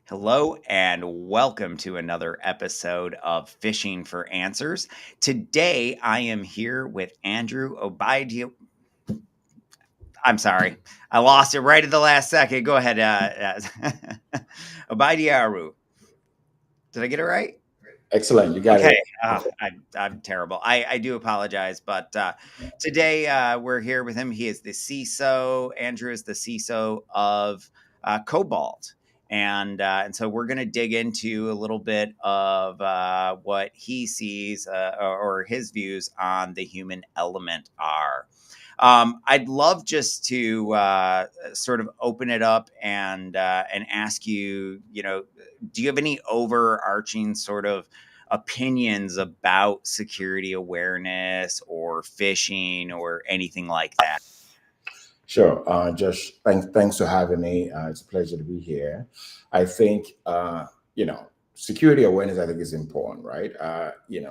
Hello and welcome to another episode of Phishing for Answers. Today I am here with Andrew Obadiaru. I'm sorry, I lost it right at the last second. Go ahead, Obadiaru. Did I get it right? Excellent. You got Okay, it. I'm terrible. I do apologize, but today we're here with him. He is the CISO. Andrew is the CISO of Cobalt, and so we're going to dig into a little bit of what he sees or his views on the human element are. I'd love just to sort of open it up and ask you, do you have any overarching sort of opinions about security awareness or phishing or anything like that? Sure. Josh, thanks for having me. It's a pleasure to be here. I think, security awareness, I think, is important, right?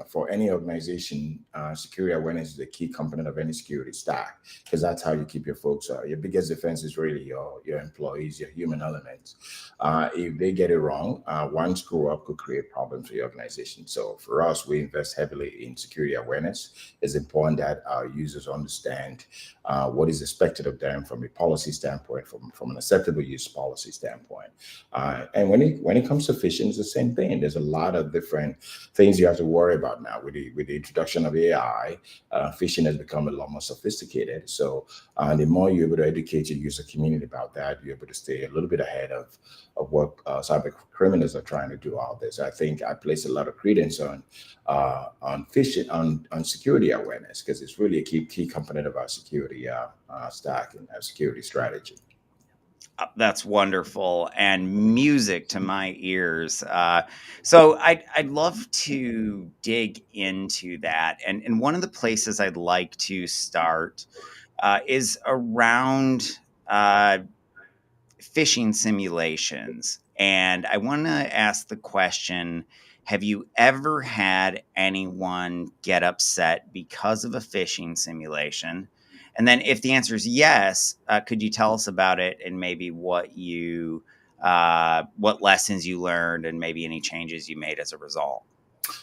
For any organization, security awareness is a key component of any security stack because that's how you keep your folks. Your biggest defense is really your employees, your human elements. If they get it wrong, one screw up could create problems for your organization. So for us, we invest heavily in security awareness. It's important that our users understand what is expected of them from a policy standpoint, from an acceptable use policy standpoint. And when it comes to phishing, it's the same thing. There's a lot of different things you have to worry about now with the introduction of AI. Phishing has become a lot more sophisticated. So the more you're able to educate your user community about that, you're able to stay a little bit ahead of what cyber criminals are trying to do out there. So I think I place a lot of credence on phishing, on security awareness, because it's really a key component of our security stack and our security strategy. That's wonderful and music to my ears. So I'd love to dig into that. And one of the places I'd like to start is around uh, phishing simulations. And I want to ask the question, have you ever had anyone get upset because of a phishing simulation? And then, if the answer is yes, could you tell us about it and maybe what lessons you learned and maybe any changes you made as a result?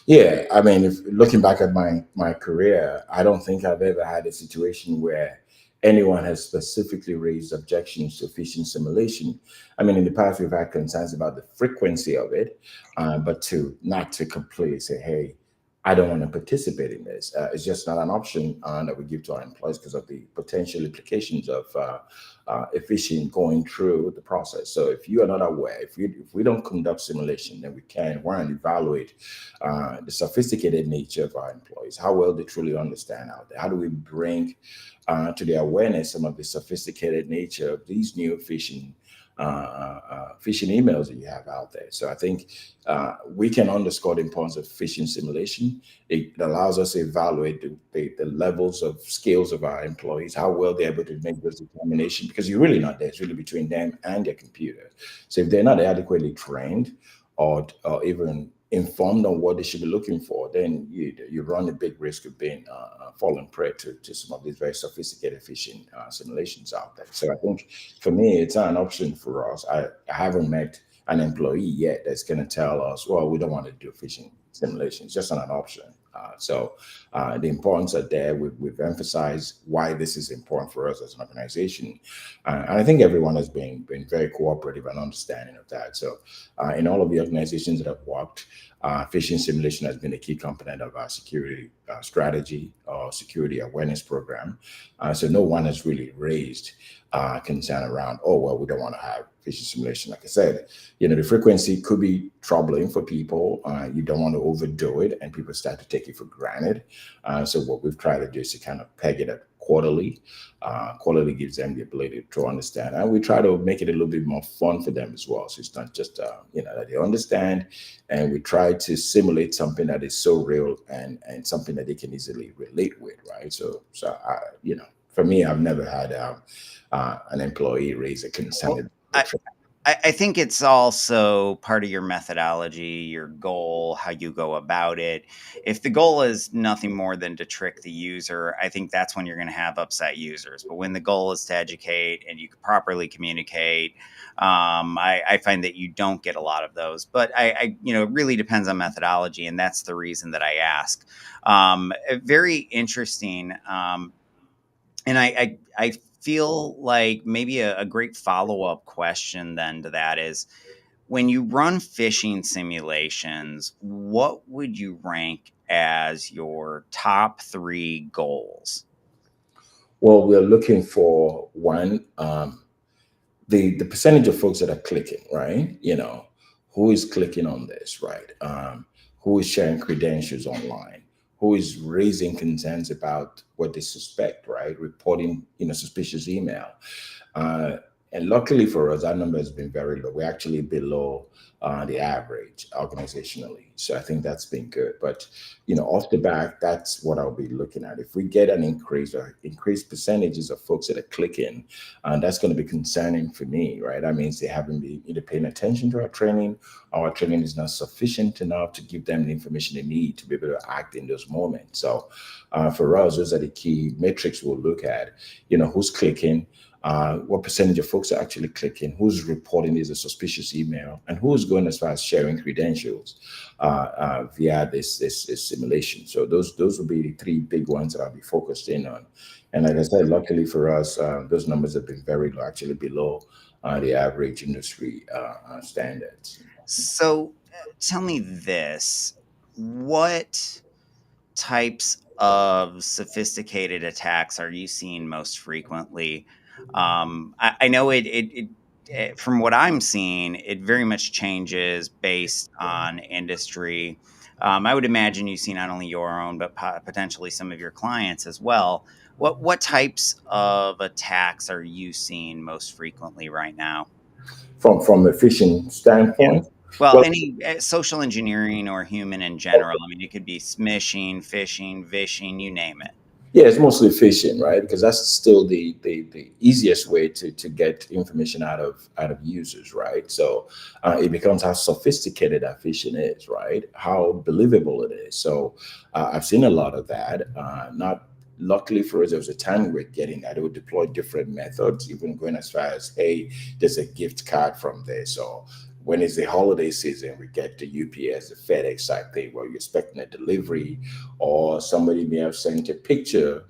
Yeah, I mean, if looking back at my career, I don't think I've ever had a situation where anyone has specifically raised objections to phishing simulation. I mean, in the past, we've had concerns about the frequency of it, but to not to completely say, "Hey, I don't want to participate in this." It's just not an option that we give to our employees because of the potential implications of phishing going through the process. So if you are not aware, if we don't conduct simulation, then we can one evaluate the sophisticated nature of our employees, how well they truly understand out there. How do we bring to their awareness some of the sophisticated nature of these new phishing emails that you have out there? So I think we can underscore the importance of phishing simulation. It allows us to evaluate the levels of skills of our employees, how well they're able to make those determinations, because you're really not there. It's really between them and their computer. So if they're not adequately trained or even informed on what they should be looking for, then you run a big risk of being fallen prey to some of these very sophisticated phishing simulations out there. So I think for me, it's not an option for us. I haven't met an employee yet that's going to tell us, well, we don't want to do phishing simulations. It's just not an option. The importance are there. We've emphasized why this is important for us as an organization, and I think everyone has been very cooperative and understanding of that. So, in all of the organizations that I've worked, phishing simulation has been a key component of our security strategy or security awareness program. So no one has really raised concern around, oh, well, we don't want to have phishing simulation. Like I said, the frequency could be troubling for people. You don't want to overdo it, and people start to take it for granted. So what we've tried to do is to kind of peg it at quarterly. Quarterly gives them the ability to understand, and we try to make it a little bit more fun for them as well. So it's not just that they understand, and we try to simulate something that is so real and something that they can easily relate with, right? For me, I've never had an employee raise a Well, concern. I, I think it's also part of your methodology, your goal, how you go about it. If the goal is nothing more than to trick the user, I think that's when you're going to have upset users. But when the goal is to educate and you can properly communicate, I find that you don't get a lot of those. But it really depends on methodology, and that's the reason that I ask. Very interesting. And I feel like maybe a great follow up question then to that is, when you run phishing simulations, what would you rank as your top three goals? Well, we're looking for one, the percentage of folks that are clicking, right? Who is clicking on this, right? Who is sharing credentials online? Who is raising concerns about what they suspect, right? Reporting, suspicious email. Uh, and luckily for us, our number has been very low. We're actually below the average organizationally. So I think that's been good. But off the back, that's what I'll be looking at. If we get an increase or increased percentages of folks that are clicking, that's going to be concerning for me, right? That means they haven't been either paying attention to our training, or our training is not sufficient enough to give them the information they need to be able to act in those moments. So for us, those are the key metrics we'll look at. Who's clicking, what percentage of folks are actually clicking, who's reporting is a suspicious email, and who's going as far as sharing credentials via this simulation. So those will be the three big ones that I'll be focused in on. And like I said, luckily for us, those numbers have been very low, actually below the average industry standards. So tell me this: what types of sophisticated attacks are you seeing most frequently? I know from what I'm seeing, it very much changes based on industry. I would imagine you see not only your own, but potentially some of your clients as well. What types of attacks are you seeing most frequently right now? From a phishing Yeah. standpoint, Well, well, any social engineering or human in general. I mean, it could be smishing, phishing, vishing, you name it. yeah, it's mostly phishing, right? Because that's still the easiest way to get information out of users, right? So it becomes how sophisticated that phishing is, right? How believable it is. So I've seen a lot of that. Not luckily for us, there was a time we were getting that. It would deploy different methods, even going as far as, hey, there's a gift card from there. So when it's the holiday season, we get the UPS, the FedEx type thing where you're expecting a delivery, or somebody may have sent a picture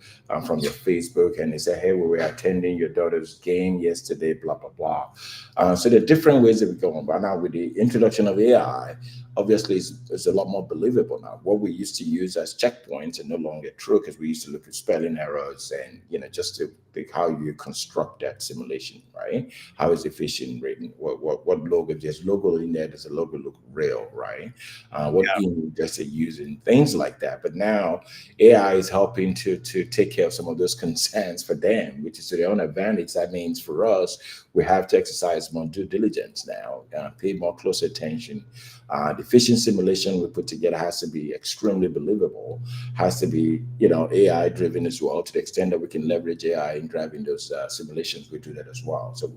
from your Facebook and they say, hey, we were attending your daughter's game yesterday, blah, blah, blah. So there are different ways that we go on. But now with the introduction of AI, obviously it's a lot more believable now. What we used to use as checkpoints are no longer true, because we used to look at spelling errors and, just to think how you construct that simulation, right? How is the phishing written? What logo? If there's logo in there, does the logo look real, right? What Yeah. email address they're using, things like that. But now AI is helping to take care of some of those concerns for them, which is to their own advantage. That means for us, we have to exercise more due diligence now, pay more close attention. The phishing simulation we put together has to be extremely believable, has to be, AI driven as well. To the extent that we can leverage AI in driving those simulations, we do that as well. So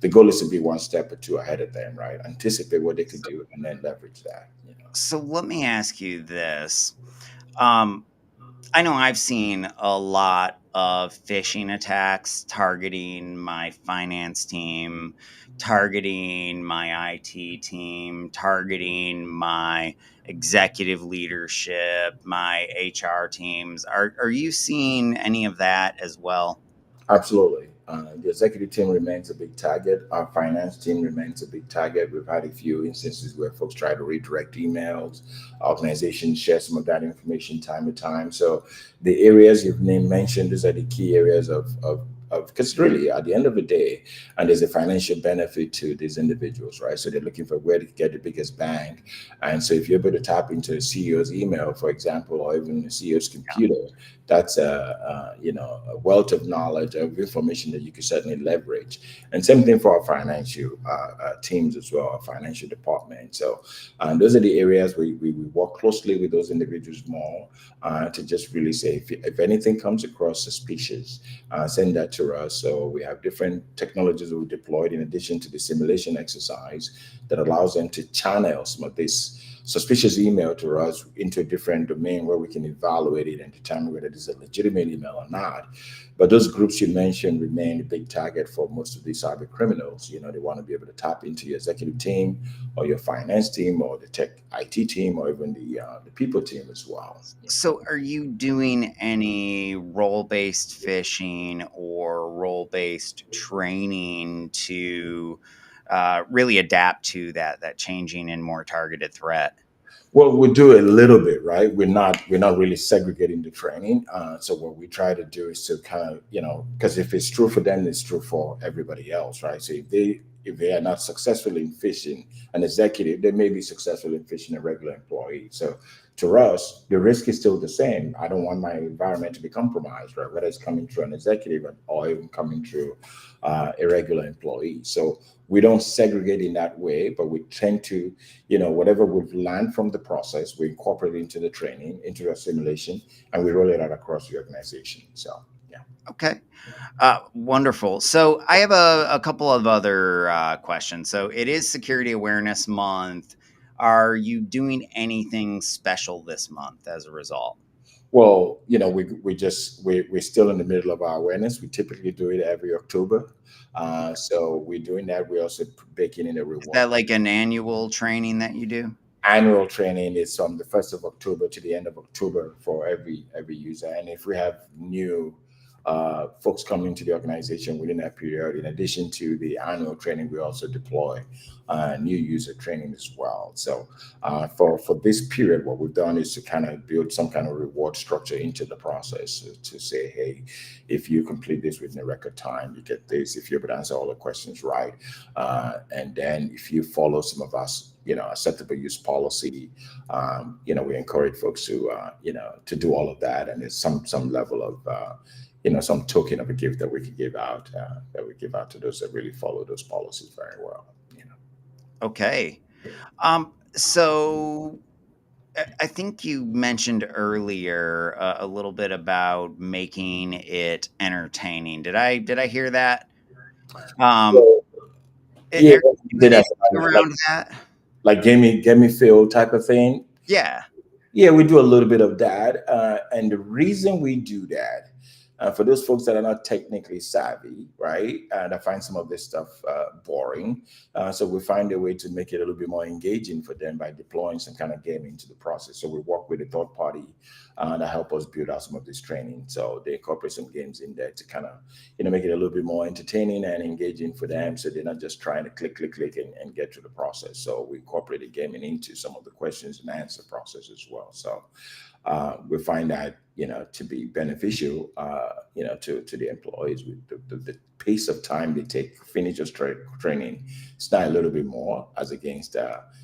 the goal is to be one step or two ahead of them, right? Anticipate what they could So, do and then leverage that. so let me ask you this. Um, I know I've seen a lot of phishing attacks targeting my finance team, targeting my IT team, targeting my executive leadership, my HR teams. Are you seeing any of that as well? Absolutely. The executive team remains a big target. Our finance team remains a big target. We've had a few instances where folks try to redirect emails. Organizations share some of that information time to time. So the areas you've mentioned, these are the key areas of because really at the end of the day, and there's a financial benefit to these individuals, right? So they're looking for where to get the biggest bang. And so if you're able to tap into a CEO's email, for example, or even a CEO's computer, that's a wealth of knowledge of information that you can certainly leverage. And same thing for our financial teams as well, our financial department. So those are the areas we work closely with those individuals more to just really say, if anything comes across suspicious, send that to us. So we have different technologies that we deployed in addition to the simulation exercise that allows them to channel some of this suspicious email to us into a different domain where we can evaluate it and determine whether it is a legitimate email or not. But those groups you mentioned remain a big target for most of these cyber criminals. You know, they want to be able to tap into your executive team or your finance team or the tech IT team or even the people team as well. So, are you doing any role-based phishing or role-based training to really adapt to that changing and more targeted threat? Well, we do a little bit, right? We're not really segregating the training. So what we try to do is to kind of, because if it's true for them, it's true for everybody else, right? So if they are not successful in phishing an executive, they may be successful in phishing a regular employee. So to us, the risk is still the same. I don't want my environment to be compromised, right? Whether it's coming through an executive or even coming through a regular employee. So we don't segregate in that way, but we tend to, whatever we've learned from the process, we incorporate it into the training, into the simulation, and we roll it out across the organization. So, yeah. Okay. Wonderful. So I have a couple of other questions. So it is Security Awareness Month. Are you doing anything special this month as a result? Well, we're still in the middle of our awareness. We typically do it every October. So we're doing that. We're also baking in a Is reward. that like an annual training that you do? Annual training is from the 1st of October to the end of October for every user. And if we have new folks coming into the organization within that period, in addition to the annual training, we also deploy new user training as well. So for this period, what we've done is to kind of build some kind of reward structure into the process to say, hey, if you complete this within a record time, you get this. If you're able to answer all the questions right, and then if you follow some of us, acceptable use policy, we encourage folks to do all of that, and there's some level of some token of a gift that we could give out to those that really follow those policies very well. Okay. So I think you mentioned earlier a little bit about making it entertaining. Did I hear that? Um, So, yeah, are you did doing that anything around that? like get me feel type of thing. Yeah. Yeah, we do a little bit of that. And the reason we do that, for those folks that are not technically savvy, right, that find some of this stuff boring, so we find a way to make it a little bit more engaging for them by deploying some kind of game into the process. So we work with a third party that help us build out some of this training. So they incorporate some games in there to kind of, make it a little bit more entertaining and engaging for them. So they're not just trying to click, and get through the process. So we incorporate the gaming into some of the questions and answer process as well. So we find that to be beneficial to the employees. With the pace of time they take to finish your training, it's not a little bit more as against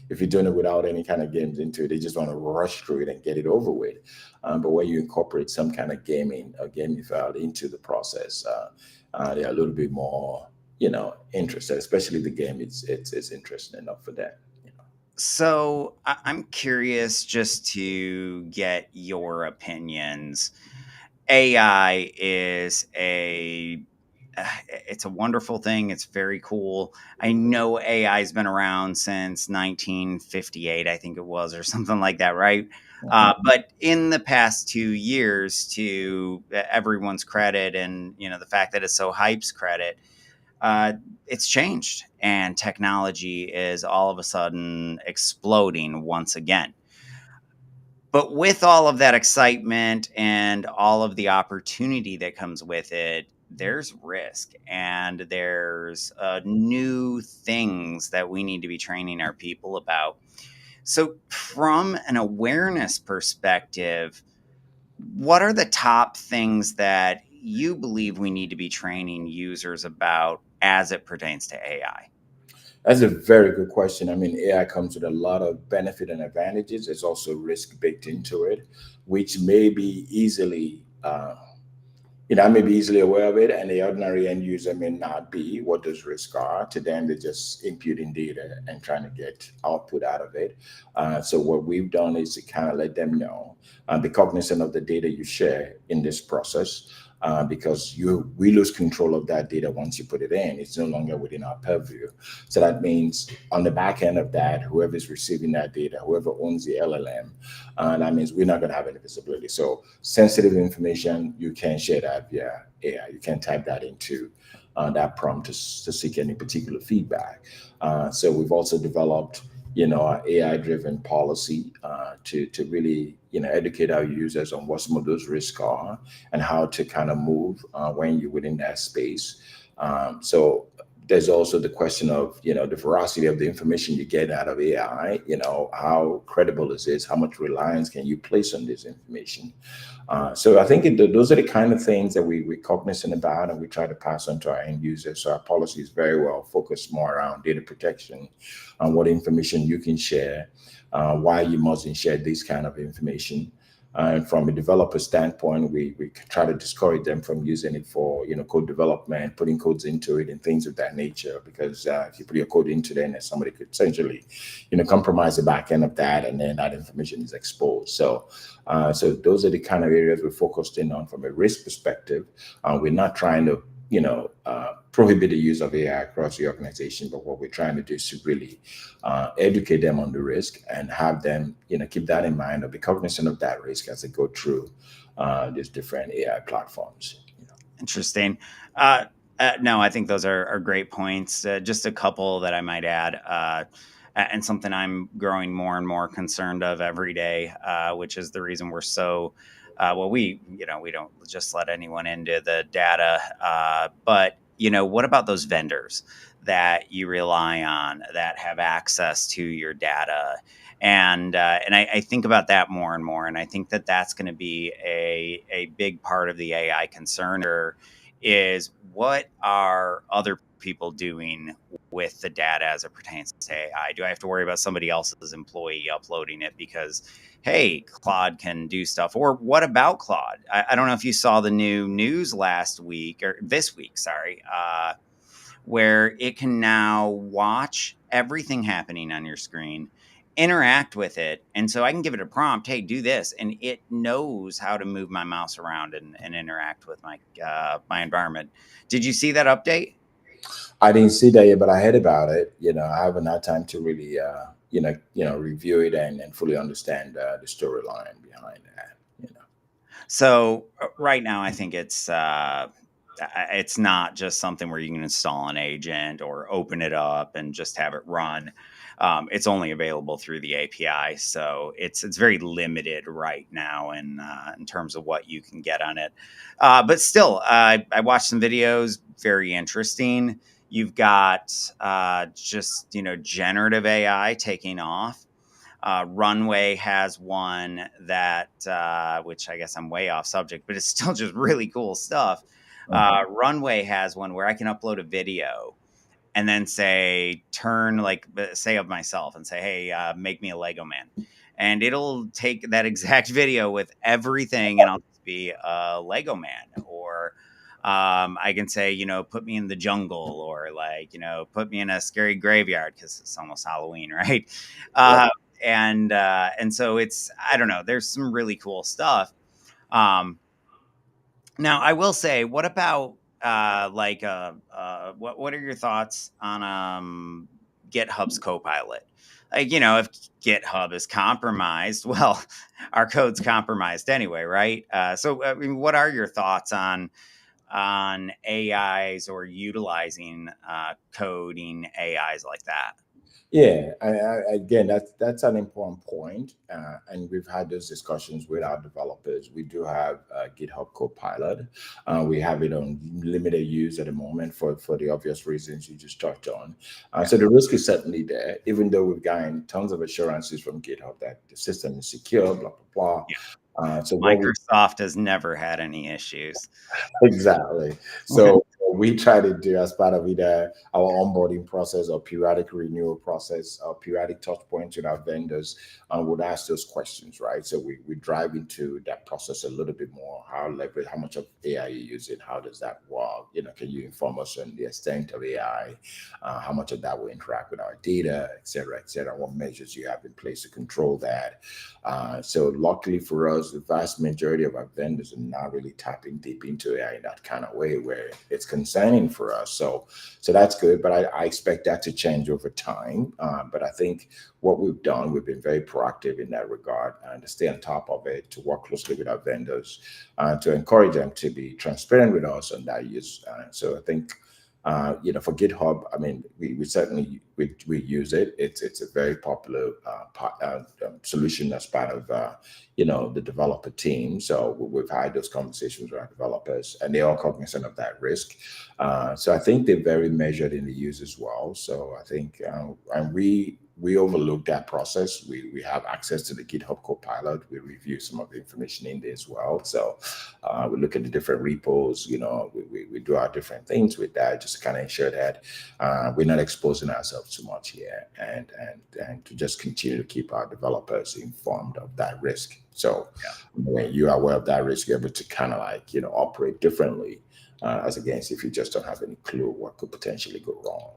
if you're doing it without any kind of games into it, they just want to rush through it and get it over with. But when you incorporate some kind of gaming or gamified into the process, they're a little bit more interested, especially the game. It's interesting enough for them. So I'm curious just to get your opinions. AI is it's a wonderful thing. It's very cool. I know AI has been around since 1958, I think it was, or something like that, right? But in the past 2 years, to everyone's credit, and the fact that it's so hype's credit, it's changed, and technology is all of a sudden exploding once again. But with all of that excitement and all of the opportunity that comes with it, there's risk, and there's new things that we need to be training our people about. So, from an awareness perspective, what are the top things that you believe we need to be training users about as it pertains to AI? That's a very good question. I mean, AI comes with a lot of benefit and advantages. There's also risk baked into it, which may be easily, I may be easily aware of it, and the ordinary end user may not be what those risks are. To them, they're just imputing data and trying to get output out of it. So what we've done is to kind of let them know, be cognizant of the data you share in this process. because we lose control of that data once you put it in. It's no longer within our purview. So that means on the back end of that, whoever is receiving that data, whoever owns the LLM, that means we're not going to have any visibility. So sensitive information, you can't share that via AI. You can't type that into that prompt to seek any particular feedback. So we've also developed, an AI-driven policy to really, educate our users on what some of those risks are and how to kind of move when you're within that space. So there's also the question of, the veracity of the information you get out of AI. How credible is this? How much reliance can you place on this information? So I think those are the kind of things that we're cognizant about, and we try to pass on to our end users. So our policy is very well focused more around data protection, on what information you can share, why you mustn't share this kind of information. And from a developer standpoint, we try to discourage them from using it for, code development, putting codes into it and things of that nature. Because if you put your code into it, then somebody could essentially, compromise the back end of that, and then that information is exposed. So those are the kind of areas we're focused in on from a risk perspective. We're not trying to, prohibit the use of AI across the organization, but what we're trying to do is to really educate them on the risk and have them, keep that in mind or be cognizant of that risk as they go through these different AI platforms. Interesting. No, I think those are great points. Just a couple that I might add, and something I'm growing more and more concerned of every day, which is the reason we're so. We don't just let anyone into the data, but what about those vendors that you rely on that have access to your data? And I think about that more and more, and I think that that's going to be a big part of the AI concern. Is what are other people doing with the data as it pertains to AI? Do I have to worry about somebody else's employee uploading it because, hey, Claude can do stuff? Or what about Claude? I don't know if you saw the new news last week or this week, sorry, where it can now watch everything happening on your screen, interact with it. And so I can give it a prompt, hey, do this. And it knows how to move my mouse around and interact with my environment. Did you see that update? I didn't see that yet, but I heard about it. I haven't had time to really, review it and fully understand the storyline behind that. So right now, I think it's not just something where you can install an agent or open it up and just have it run. It's only available through the API, so it's very limited right now in terms of what you can get on it. But still, I watched some videos, very interesting. You've got just generative AI taking off. Runway has one that, which I guess I'm way off subject, but it's still just really cool stuff. Runway has one where I can upload a video and then say, say of myself and say, hey, make me a Lego man. And it'll take that exact video with everything and I'll just be a Lego man. Or I can say, put me in the jungle, or put me in a scary graveyard because it's almost Halloween, right? And so I don't know, there's some really cool stuff. Now I will say, what about what are your thoughts on GitHub's Copilot? If GitHub is compromised, well, our code's compromised anyway, right? So I mean, what are your thoughts on AIs or utilizing coding AIs like that? Yeah, again, that's an important point, and we've had those discussions with our developers. We do have GitHub Copilot. We have it on limited use at the moment for the obvious reasons you just touched on. So the risk is certainly there, even though we've gotten tons of assurances from GitHub that the system is secure, blah blah blah. Microsoft has never had any issues. Exactly. So we try to do as part of either our onboarding process or periodic renewal process or periodic touch points with our vendors, would ask those questions, right? So we drive into that process a little bit more. How much of AI you using? How does that work? Can you inform us on the extent of AI? How much of that will interact with our data, et cetera, et cetera? What measures you have in place to control that? So luckily for us, the vast majority of our vendors are not really tapping deep into AI in that kind of way where it's concerning for us. So that's good, but I expect that to change over time. But I think what we've done, we've been very proactive in that regard and to stay on top of it, to work closely with our vendors, to encourage them to be transparent with us on that use. So I think for GitHub, I mean, we certainly we use it. It's a very popular solution as part of the developer team. So we've had those conversations with our developers, and they're all cognizant of that risk. So I think they're very measured in the use as well. So I think, and we overlook that process. We have access to the GitHub Copilot. We review some of the information in there as well. So we look at the different repos. We do our different things with that, just to kind of ensure that we're not exposing ourselves too much here, and to just continue to keep our developers informed of that risk. So when you are aware of that risk, you're able to kind of operate differently, as against if you just don't have any clue what could potentially go wrong.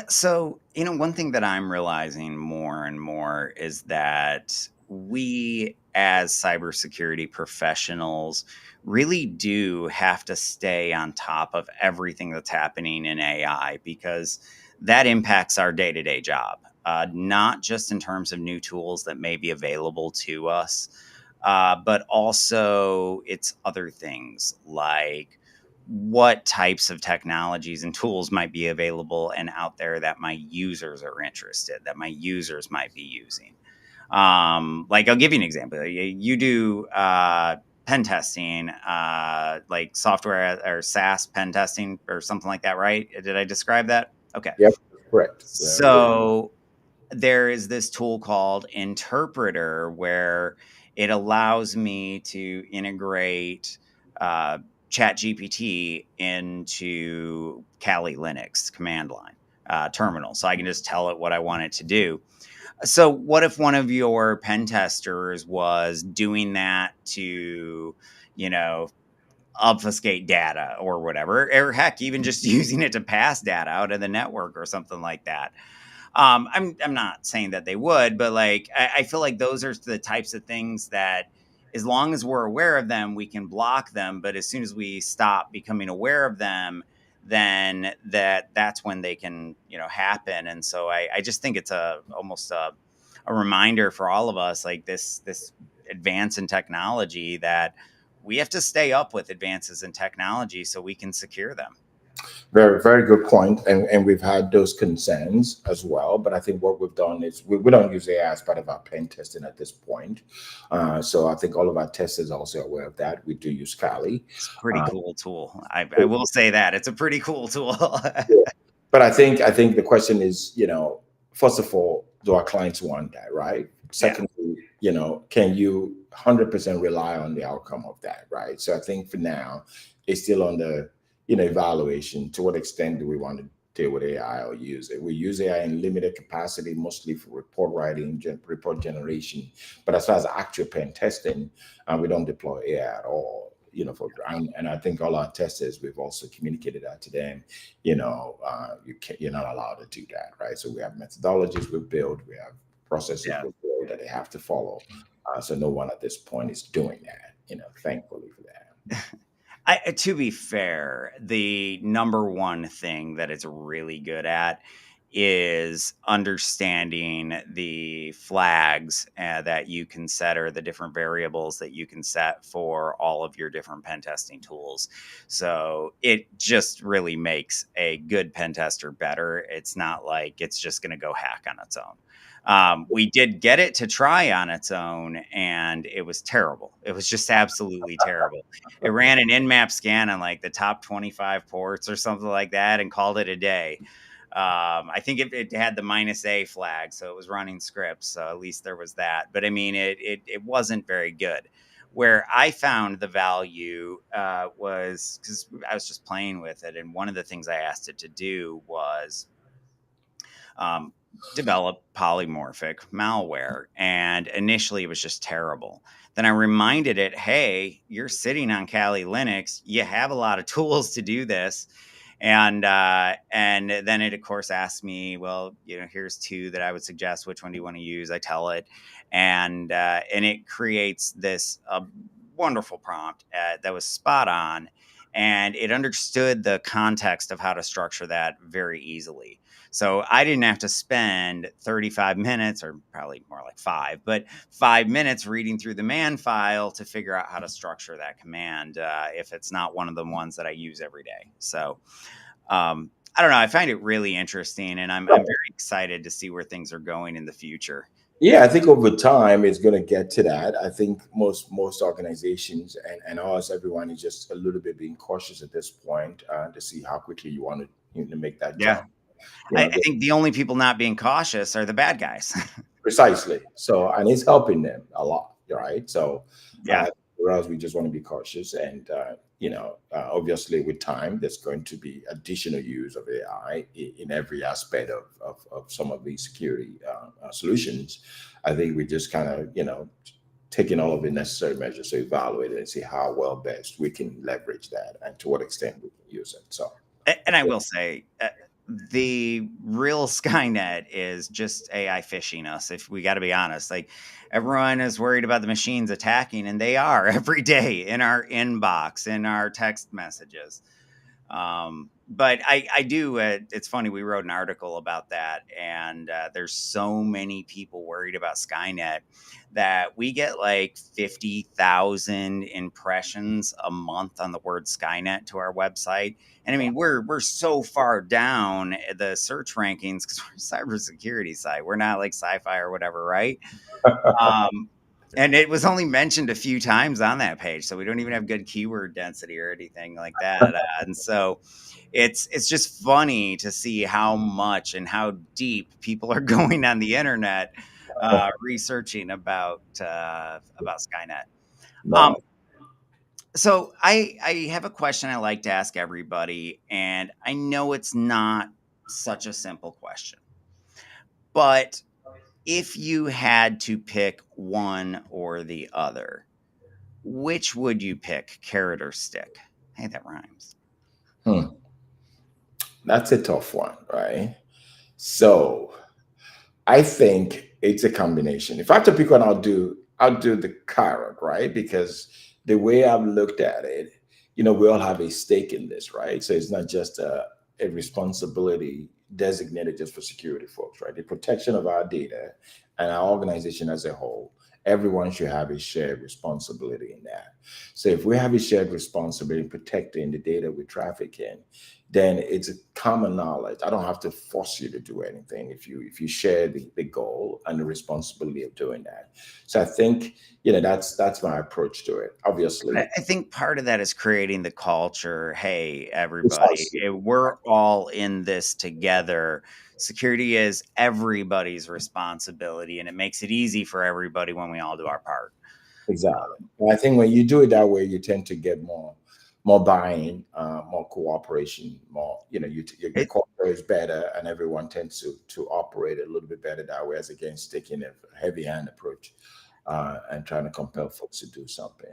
So, one thing that I'm realizing more and more is that we as cybersecurity professionals really do have to stay on top of everything that's happening in AI, because that impacts our day-to-day job, not just in terms of new tools that may be available to us, but also it's other things like what types of technologies and tools might be available and out there that my users are interested, that my users might be using. Like, I'll give you an example. You do pen testing, like software or SaaS pen testing or something like that, right? Did I describe that? Okay. Yep, correct. So there is this tool called Interpreter where it allows me to integrate ChatGPT into Kali Linux command line terminal. So I can just tell it what I want it to do. So what if one of your pen testers was doing that to, obfuscate data or whatever, or heck, even just using it to pass data out of the network or something like that? I'm not saying that they would, but like I feel like those are the types of things that, as long as we're aware of them, we can block them. But as soon as we stop becoming aware of them, then that's when they can happen. And so I just think it's almost a reminder for all of us, like this advance in technology, that we have to stay up with advances in technology so we can secure them. Very, very good point. And we've had those concerns as well. But I think what we've done is we don't use AI as part of our pen testing at this point. So I think all of our testers are also aware of that. We do use Kali. It's a pretty cool tool. I will say that it's a pretty cool tool. But I think the question is, first of all, do our clients want that, right? Secondly, can you 100% rely on the outcome of that, right? So I think for now, it's still on the evaluation. To what extent do we want to deal with AI or use it? We use AI in limited capacity, mostly for report writing, report generation. But as far as actual pen testing, we don't deploy AI at all. And I think all our testers, we've also communicated that to them. You're not allowed to do that, right? So we have methodologies we've built, we have processes we've built that they have to follow. So no one at this point is doing that. Thankfully for that. To be fair, the number one thing that it's really good at is understanding the flags that you can set, or the different variables that you can set for all of your different pen testing tools. So it just really makes a good pen tester better. It's not like it's just going to go hack on its own. We did get it to try on its own, and it was terrible. It was just absolutely terrible. It ran an in-map scan on like the top 25 ports or something like that and called it a day. I think it had the -A flag, so it was running scripts. So at least there was that. But I mean, it wasn't very good. Where I found the value was because I was just playing with it. And one of the things I asked it to do was um, develop polymorphic malware. And initially, it was just terrible. Then I reminded it, hey, you're sitting on Kali Linux. You have a lot of tools to do this. And then it of course asked me, well, here's two that I would suggest. Which one do you want to use? I tell it, and it creates this wonderful prompt that was spot on, and it understood the context of how to structure that very easily. So I didn't have to spend 35 minutes, or probably more like 5 minutes reading through the man file to figure out how to structure that command if it's not one of the ones that I use every day. So I don't know. I find it really interesting, and I'm very excited to see where things are going in the future. Yeah, I think over time it's going to get to that. I think most organizations and us, everyone is just a little bit being cautious at this point to see how quickly you want to make that Yeah. jump. You I know, I think the only people not being cautious are the bad guys. precisely. So, and it's helping them a lot, right? So, Yeah. for us, we just want to be cautious, and obviously, with time, there's going to be additional use of AI in every aspect of some of these security solutions. I think we just kind of, taking all of the necessary measures to evaluate it and see how well best we can leverage that and to what extent we can use it. So, And I will say, the real Skynet is just AI phishing us. If we got to be honest, like everyone is worried about the machines attacking, and they are every day in our inbox, in our text messages. But I do. It's funny. We wrote an article about that, and there's so many people worried about Skynet that we get like 50,000 impressions a month on the word Skynet to our website. And I mean, we're so far down the search rankings because we're a cybersecurity site. We're not like sci-fi or whatever, right? Um, and it was only mentioned a few times on that page, so we don't even have good keyword density or anything like that. And so it's just funny to see how much and how deep people are going on the internet researching about Skynet. Um, no. so I have a question I like to ask everybody, and I know it's not such a simple question, but if you had to pick one or the other, which would you pick, carrot or stick? Hey, that rhymes. Hmm. That's a tough one, right? So I think it's a combination. If I have to pick one, I'll do the carrot, right? Because the way I've looked at it, we all have a stake in this, right? So it's not just a responsibility designated just for security folks, right? The protection of our data and our organization as a whole, everyone should have a shared responsibility in that. So if we have a shared responsibility in protecting the data we traffic in, then it's a common knowledge. I don't have to force you to do anything if you share the goal and the responsibility of doing that. So I think that's my approach to it. I Obviously, I think part of that is creating the culture. Hey, everybody, precisely, we're all in this together. Security is everybody's responsibility, and it makes it easy for everybody when we all do our part. exactly. And I think when you do it that way, you tend to get more buy-in, more cooperation, more your It, culture is better, and everyone tends to operate a little bit better that way, as against taking a heavy hand approach and trying to compel folks to do something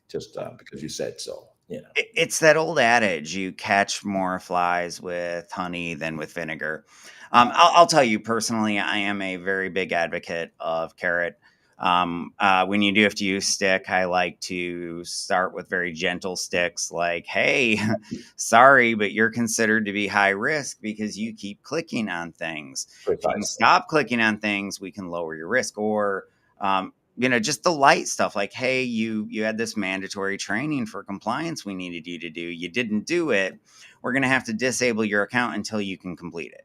just because you said so. it's that old adage: you catch more flies with honey than with vinegar. I'll tell you personally, I am a very big advocate of carrot. When you do have to use stick, I like to start with very gentle sticks, like, "Hey, sorry, but you're considered to be high risk because you keep clicking on things. If you can Precisely. stop clicking on things, we can lower your risk." Or just the light stuff like, hey, you had this mandatory training for compliance we needed you to do. You didn't do it. We're going to have to disable your account until you can complete it.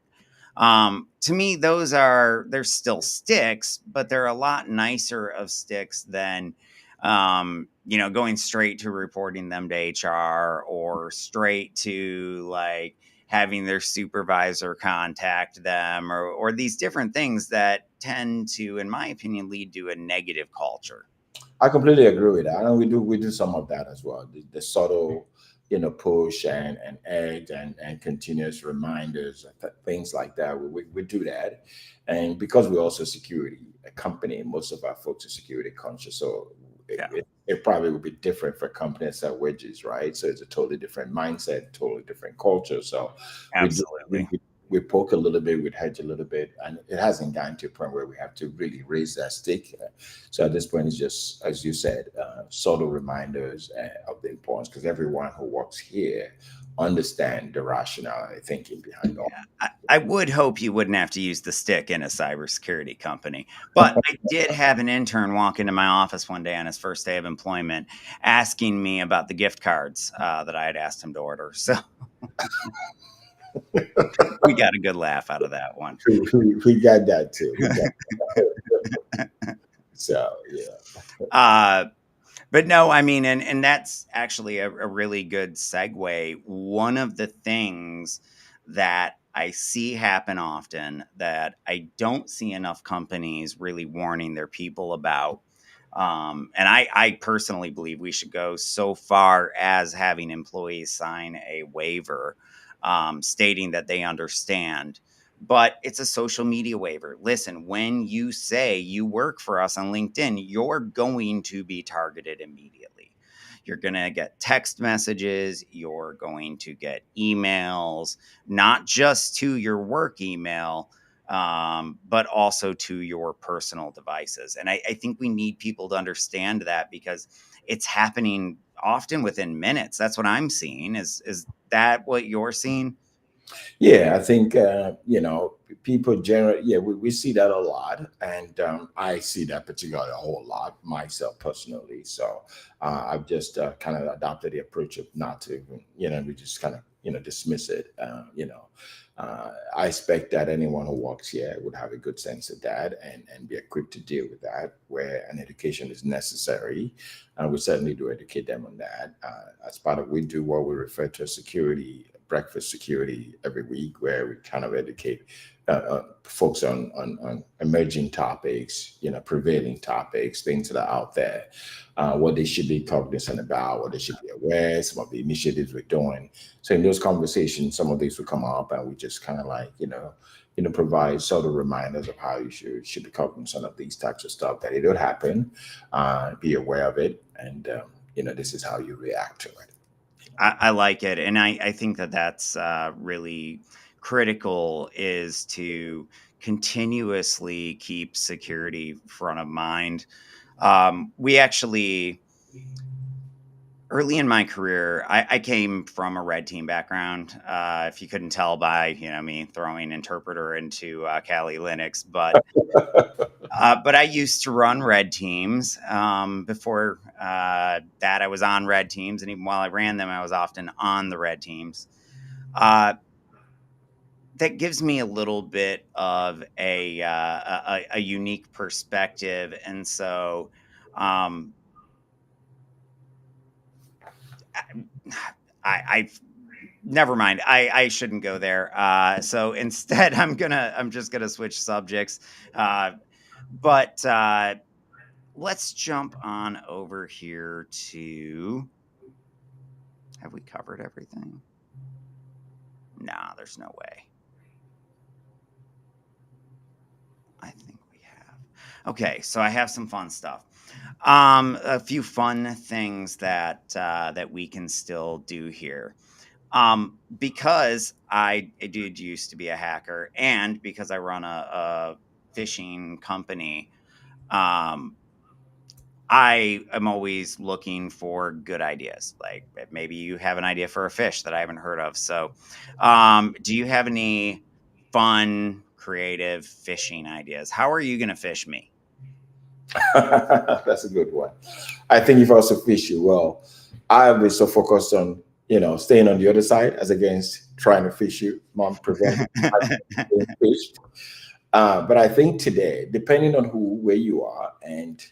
To me, they're still sticks, but they're a lot nicer of sticks than going straight to reporting them to HR, or straight to like having their supervisor contact them, or these different things that tend to, in my opinion, lead to a negative culture. I completely agree with that, and we do some of that as well. The subtle, push and edge and continuous reminders, things like that. We do that, and because we're also security a company, most of our folks are security conscious, so Yeah, it probably would be different for companies that wedges, right? So it's a totally different mindset, totally different culture. So we do absolutely. we poke a little bit, we hedge a little bit, and it hasn't gotten to a point where we have to really raise that stick. So at this point, it's just, as you said, subtle reminders of the importance, because everyone who works here understand the rationale and thinking behind all. I would hope you wouldn't have to use the stick in a cybersecurity company. But I did have an intern walk into my office one day on his first day of employment asking me about the gift cards that I had asked him to order. So we got a good laugh out of that one. We got that too. We got so yeah. Uh, but no, I mean, and that's actually a really good segue. One of the things that I see happen often that I don't see enough companies really warning their people about. And I personally believe we should go so far as having employees sign a waiver stating that they understand. But it's a social media waiver. Listen, when you say you work for us on LinkedIn, you're going to be targeted immediately. You're going to get text messages, you're going to get emails, not just to your work email, but also to your personal devices. And I think we need people to understand that because it's happening often within minutes. That's what I'm seeing. Is that what you're seeing? Yeah, I think people generally, yeah, we see that a lot, and I see that particularly a whole lot myself personally. So I've just kind of adopted the approach of not to, we just kind of dismiss it. I expect that anyone who works here would have a good sense of that and be equipped to deal with that. Where an education is necessary, we certainly do educate them on that. As part of, we do what we refer to as security breakfast security every week, where we kind of educate folks on emerging topics, prevailing topics, things that are out there, what they should be cognizant about, what they should be aware, some of the initiatives we're doing. So in those conversations, some of these will come up, and we just kind of like, provide sort of reminders of how you should be cognizant of these types of stuff, that it will happen, be aware of it, and this is how you react to it. I like it, and I think that that's really critical, is to continuously keep security front of mind. We actually, early in my career, I came from a red team background. If you couldn't tell by me throwing interpreter into Kali Linux, but I used to run red teams. Before that, I was on red teams, and even while I ran them, I was often on the red teams. Uh, that gives me a little bit of a unique perspective, and so um, I've never mind. I shouldn't go there. So instead, I'm just gonna switch subjects. Uh, but let's jump on over here to. Have we covered everything? Nah, there's no way. I think we have. Okay, so I have some fun stuff. A few fun things that we can still do here. Because I did used to be a hacker, and because I run a phishing company, um, I am always looking for good ideas. Like maybe you have an idea for a fish that I haven't heard of. So, do you have any fun, creative fishing ideas? How are you going to fish me? That's a good one. I think if I was to fish you, well, I'll be so focused on, staying on the other side as against trying to fish you, mom, prevent being fished. But I think today, depending on where you are, and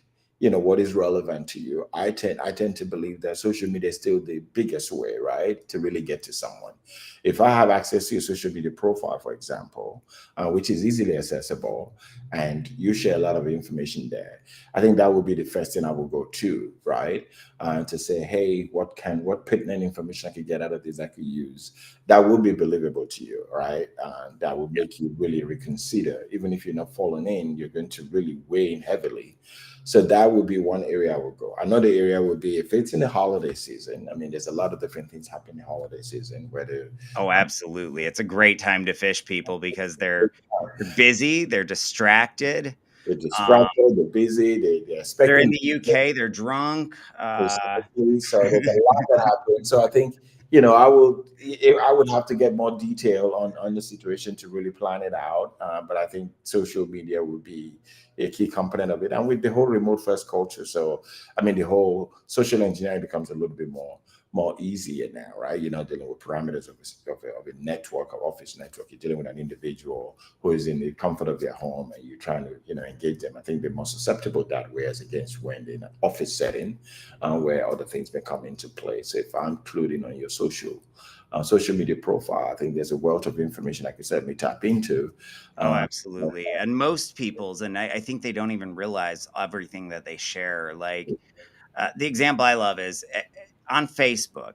what is relevant to you. I tend to believe that social media is still the biggest way, right, to really get to someone. If I have access to your social media profile, for example, which is easily accessible, and you share a lot of information there, I think that would be the first thing I will go to, right? To say, hey, what pertinent information I could get out of this I could use that would be believable to you, right? That would make you really reconsider. Even if you're not falling in, you're going to really weigh in heavily. So that would be one area I would go. Another area would be if it's in the holiday season. I mean, there's a lot of different things happening in the holiday season, whether Oh, absolutely. It's a great time to fish people because they're busy, they're distracted. they're Um, distracted, they're busy, they're they're in expecting. the UK, they're drunk. Precisely. So there's a lot that happens. So I think, I would have to get more detail on the situation to really plan it out. But I think social media would be a key component of it. And with the whole remote first culture, so I mean the whole social engineering becomes a little bit more easier now, right? You're not dealing with parameters of a network, of office network. You're dealing with an individual who is in the comfort of their home, and you're trying to, engage them. I think they're more susceptible that way as against when they're in an office setting, where other things may come into play. So if I'm including on your social media profile, I think there's a wealth of information I can certainly tap into. Oh, Um, absolutely. And most people's, and I think they don't even realize everything that they share. Like the example I love is on Facebook.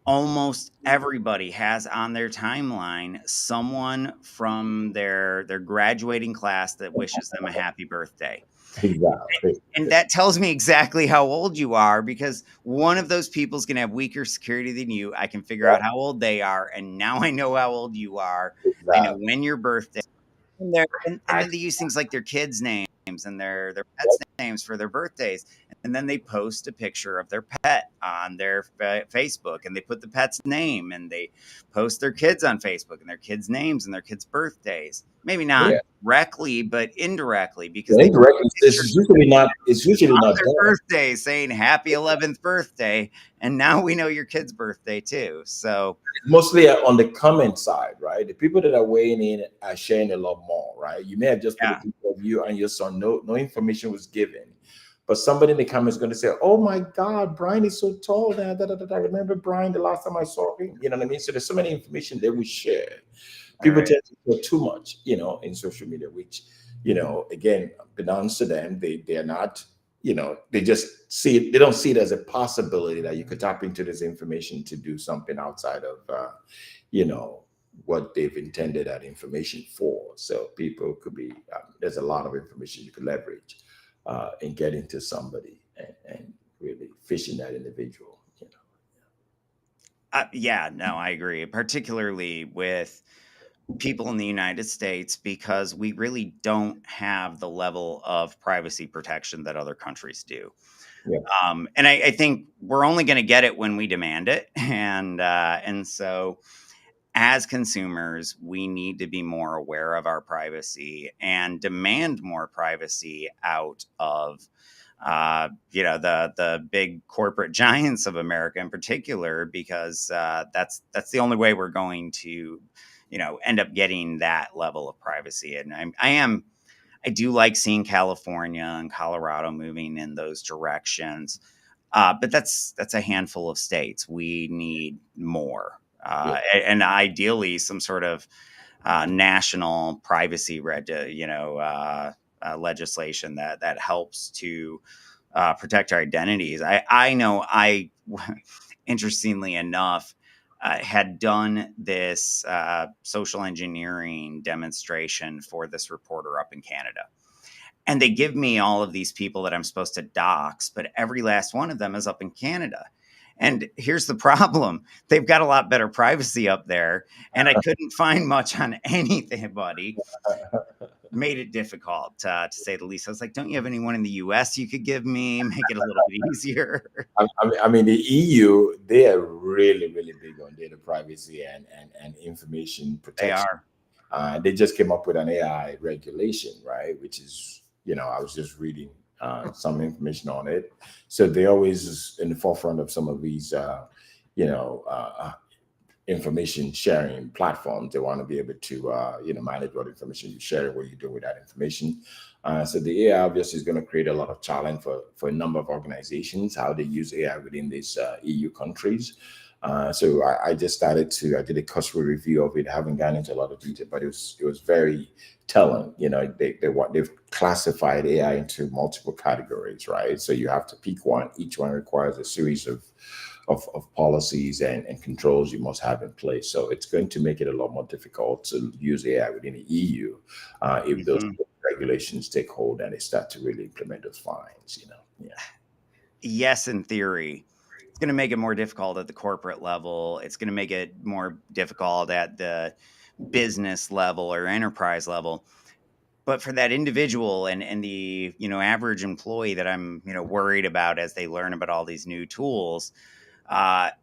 Almost everybody has on their timeline someone from their graduating class that wishes them a happy birthday. exactly. And that tells me exactly how old you are because one of those people is going to have weaker security than you. I can figure out Yeah, how old they are, and now I know how old you are. I know exactly. when your birthday, and then they use things like their kids' names and their pets' names for their birthdays, and then they post a picture of their pet on their Facebook, and they put the pet's name, and they post their kids on Facebook and their kids' names and their kids' birthdays. Maybe not Yeah. directly, but indirectly because The they indirect is pictures it's usually not. It's usually on not their there. birthday saying happy 11th birthday, and now we know your kid's birthday too. So Mostly on the comment side, right? The people that are weighing in are sharing a lot more, right? You may have just put a yeah, picture of you and your son. No information was given, but somebody in the comments is going to say, "Oh my God, Brian is so tall now." Da, da, da, da. I remember Brian the last time I saw him. You know what I mean? So there's so many information that we share. all People right. tend to share too much, in social media, which, again, belongs to them. They're not, they just see it. They don't see it as a possibility that you could tap into this information to do something outside of, you know, what they've intended that information for. So people could be, there's a lot of information you could leverage in getting to somebody and really fishing that individual. Yeah, no, I agree, particularly with people in the United States because we really don't have the level of privacy protection that other countries do. Yeah. And I think we're only going to get it when we demand it, and so as consumers, we need to be more aware of our privacy and demand more privacy out of the big corporate giants of America in particular, because that's the only way we're going to end up getting that level of privacy. And I do like seeing California and Colorado moving in those directions. But that's a handful of states. We need more, Yeah. and ideally some sort of national privacy, legislation that helps to protect our identities. I know interestingly enough, had done this social engineering demonstration for this reporter up in Canada. And they give me all of these people that I'm supposed to dox, but every last one of them is up in Canada. And here's the problem. They've got a lot better privacy up there. And I couldn't find much on anybody. Made it difficult, to say the least. I was like, don't you have anyone in the US you could give me? Make it a little bit easier. I mean, the EU, they are really, really big on data privacy and information They protection. are. They just came up with an AI regulation, right? Which is, I was just reading some information on it. So they're always in the forefront of some of these, you know, uh, information sharing platforms. They want to be able to manage what information you share, what you do with that information. So the AI obviously is going to create a lot of challenge for a number of organizations, how they use AI within these EU countries. So I I did a customer review of it. I haven't gone into a lot of detail, but it was very telling. They've classified AI into multiple categories, right? So you have to pick one. Each one requires a series of policies and controls you must have in place. So it's going to make it a lot more difficult to use AI within the EU if those Mhm. regulations take hold and they start to really implement those fines. Yeah. Yes, in theory. It's going to make it more difficult at the corporate level. It's going to make it more difficult at the business level or enterprise level. But for that individual and the average employee that I'm worried about as they learn about all these new tools,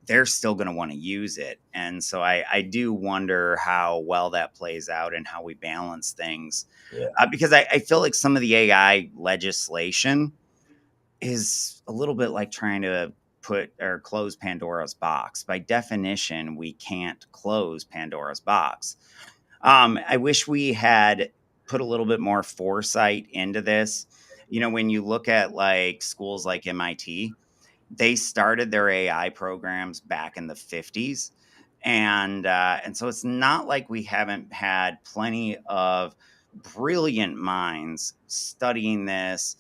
they're still going to want to use it. And so I do wonder how well that plays out and how we balance things, Yeah. because I feel like some of the AI legislation is a little bit like trying to put or close Pandora's box. By definition, we can't close Pandora's box. I wish we had put a little bit more foresight into this. When you look at like schools like MIT, they started their AI programs back in the 50s. And so it's not like we haven't had plenty of brilliant minds studying this,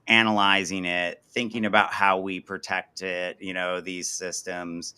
analyzing it, thinking about how we protect it, these systems.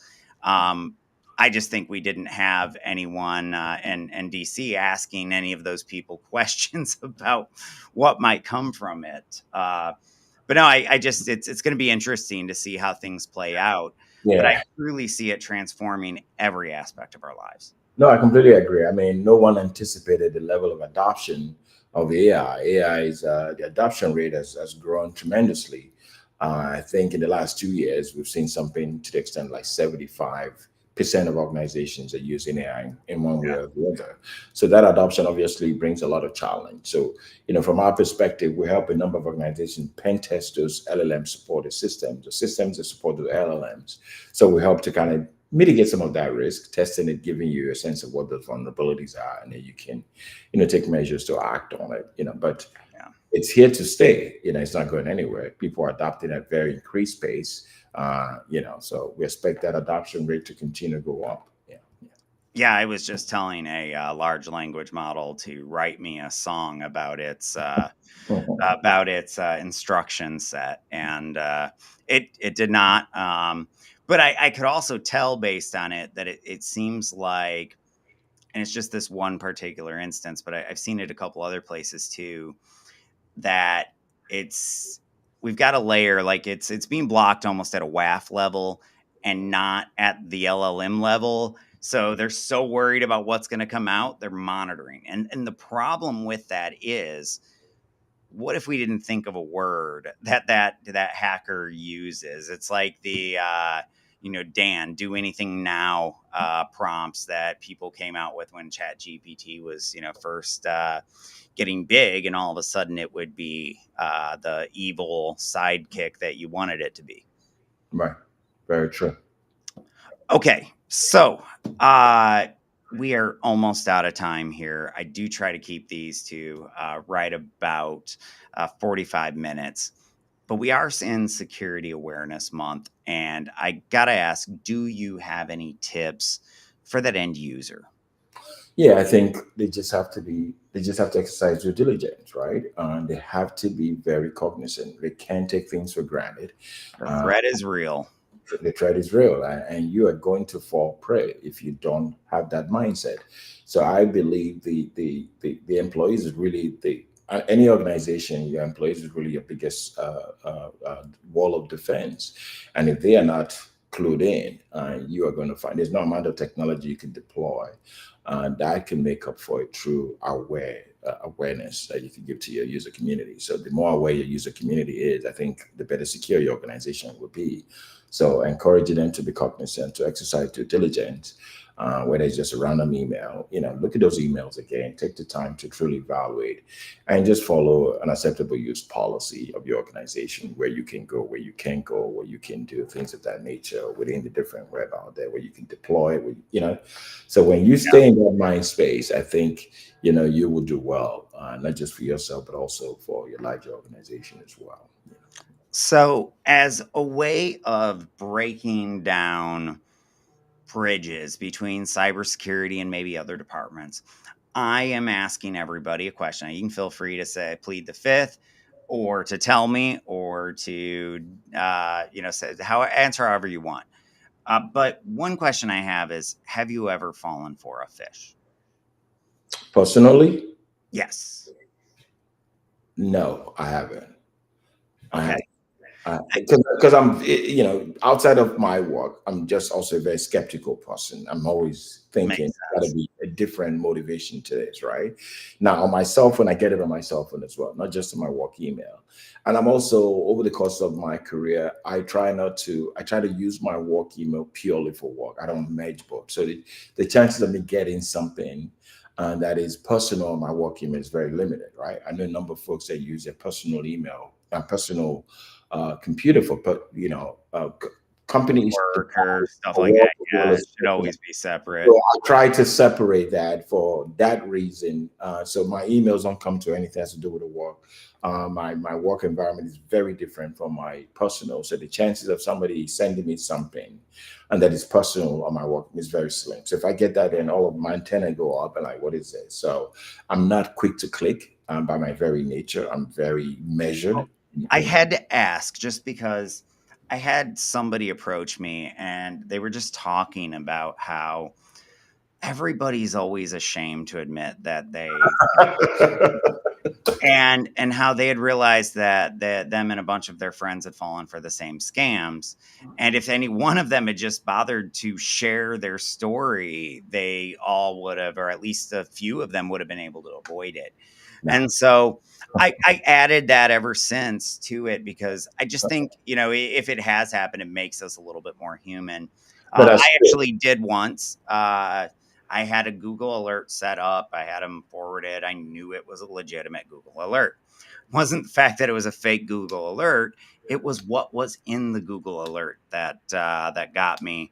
I just think we didn't have anyone in DC asking any of those people questions about what might come from it. But no, I just it's going to be interesting to see how things play out. But I Yeah. truly see it transforming every aspect of our lives. No, I completely agree. I mean, no one anticipated the level of adoption of AI. AI is the adoption rate has grown tremendously. I think in the last 2 years, we've seen something to the extent like 75% of organizations are using AI in one way Yeah. or the other. So that adoption obviously brings a lot of challenge. So, from our perspective, we help a number of organizations pen test those LLM supported systems, the systems that support the LLMs. So we help to kind of mitigate some of that risk, testing it, giving you a sense of what the vulnerabilities are, and then you can, take measures to act on it. But Yeah. it's here to stay. It's not going anywhere. People are adopting at very increased pace. So we expect that adoption rate to continue to go up. Yeah. Yeah, I was just telling a large language model to write me a song about its instruction set, and it did not. But I could also tell based on it that it seems like, and it's just this one particular instance, but I've seen it a couple other places too, that it's we've got a layer like it's being blocked almost at a WAF level and not at the LLM level. So they're so worried about what's going to come out, they're monitoring. And the problem with that is, what if we didn't think of a word that hacker uses? It's like the Dan, do anything now prompts that people came out with when Chat GPT was first getting big, and all of a sudden it would be the evil sidekick that you wanted it to be. Right. Very true. Okay, so uh, we are almost out of time here. I do try to keep these to right about 45 minutes, but we are in Security Awareness Month, and I gotta ask, do you have any tips for that end user? Yeah, I think they just have to exercise due diligence, right? And they have to be very cognizant. They can't take things for granted. The Uh, threat is real. the threat is real, and you are going to fall prey if you don't have that mindset. So I believe the employees is really the any organization, your employees is really your biggest wall of defense. And if they are not clued in, you are going to find there's no amount of technology you can deploy that can make up for it through awareness that you can give to your user community. So the more aware your user community is, I think the better secure your organization will be. So encouraging them to be cognizant, to exercise due diligence, whether it's just a random email, look at those emails again, take the time to truly evaluate and just follow an acceptable use policy of your organization, where you can go, where you can't go, where you can do things of that nature within the different web out there, where you can deploy, So when you Yeah. stay in that mind space, I think, you will do well, not just for yourself, but also for your larger organization as well. So, as a way of breaking down bridges between cybersecurity and maybe other departments, I am asking everybody a question. You can feel free to say plead the fifth, or to tell me, or to say answer however you want. But one question I have is: have you ever fallen for a fish? Personally, Yes. no, I haven't. I Okay. have because I'm, outside of my work, I'm just also a very skeptical person. I'm always thinking Makes got to sense. be a different motivation to this, right? Now on my cell phone, I get it on my cell phone as well, not just on my work email. And I'm also, over the course of my career, I try to use my work email purely for work. I don't merge both. So the chances of me getting something that is personal on my work email is very limited, right? I know a number of folks that use their personal email, personal computer for, companies Work or stuff for like that. work as well Yeah, as it should always be separate. so I try to separate that for that reason. So my emails don't come to anything that has to do with the work. My work environment is very different from my personal. So the chances of somebody sending me something and that is personal on my work is very slim. So if I get that, then all of my antenna go up and like, what is this? So I'm not quick to click, by my very nature. I'm very measured. I had to ask just because I had somebody approach me and they were just talking about how everybody's always ashamed to admit that they and how they had realized that them and a bunch of their friends had fallen for the same scams, and if any one of them had just bothered to share their story, they all would have, or at least a few of them would have been able to avoid it. No, And so I added that ever since to it, because I just think, if it has happened, it makes us a little bit more human. but I that's good. actually did once. I had a Google alert set up. I had them forwarded. I knew it was a legitimate Google alert. It wasn't the fact that it was a fake Google alert. It was what was in the Google alert that got me.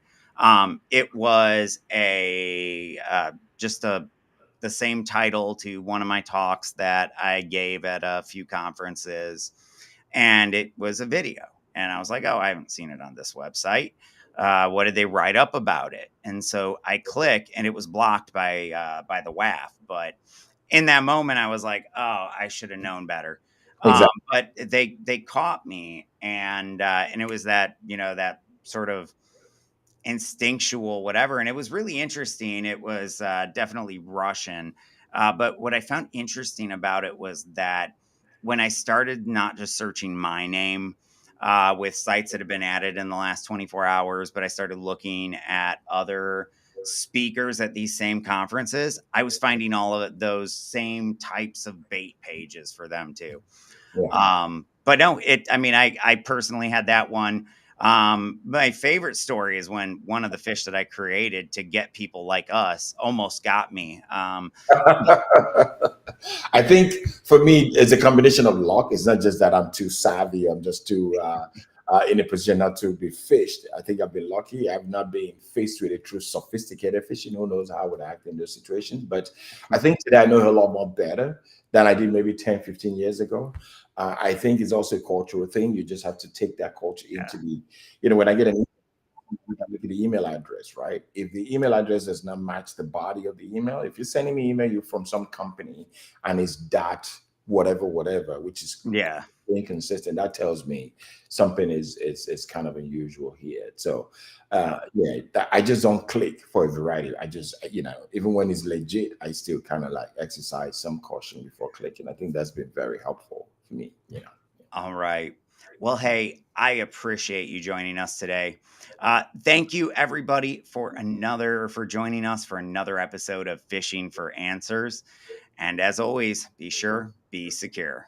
It was a just a the same title to one of my talks that I gave at a few conferences, and it was a video. And I was like, oh, I haven't seen it on this website. What did they write up about it? And so I click, and it was blocked by the WAF. But in that moment, I was like, oh, I should have known better. Exactly. But they caught me, and it was that sort of instinctual whatever, and it was really interesting. It was definitely Russian, but what I found interesting about it was that when I started not just searching my name with sites that have been added in the last 24 hours, but I started looking at other speakers at these same conferences, I was finding all of those same types of bait pages for them too. Yeah. But no, I mean, I personally had that one. My favorite story is when one of the fish that I created to get people like us almost got me. I think for me, it's a combination of luck. It's not just that I'm too savvy. I'm just too in a position not to be fished. I think I've been lucky. I've not been faced with a true sophisticated fishing. Who knows how I would act in those situations? But I think today I know a lot more better than I did maybe 10, 15 years ago. I think it's also a cultural thing. You just have to take that culture into the, when I get an we can look at the email address, right? If the email address does not match the body of the email, if you're sending me email you from some company and it's dot whatever, whatever, which is Yeah. inconsistent, that tells me something is kind of unusual here. So yeah, I just don't click for a variety. I just, even when it's legit, I still kind of like exercise some caution before clicking. I think that's been very helpful for me. All right. Well, hey, I appreciate you joining us today. Thank you, everybody, for joining us for another episode of Fishing for Answers. And as always, be sure, be secure.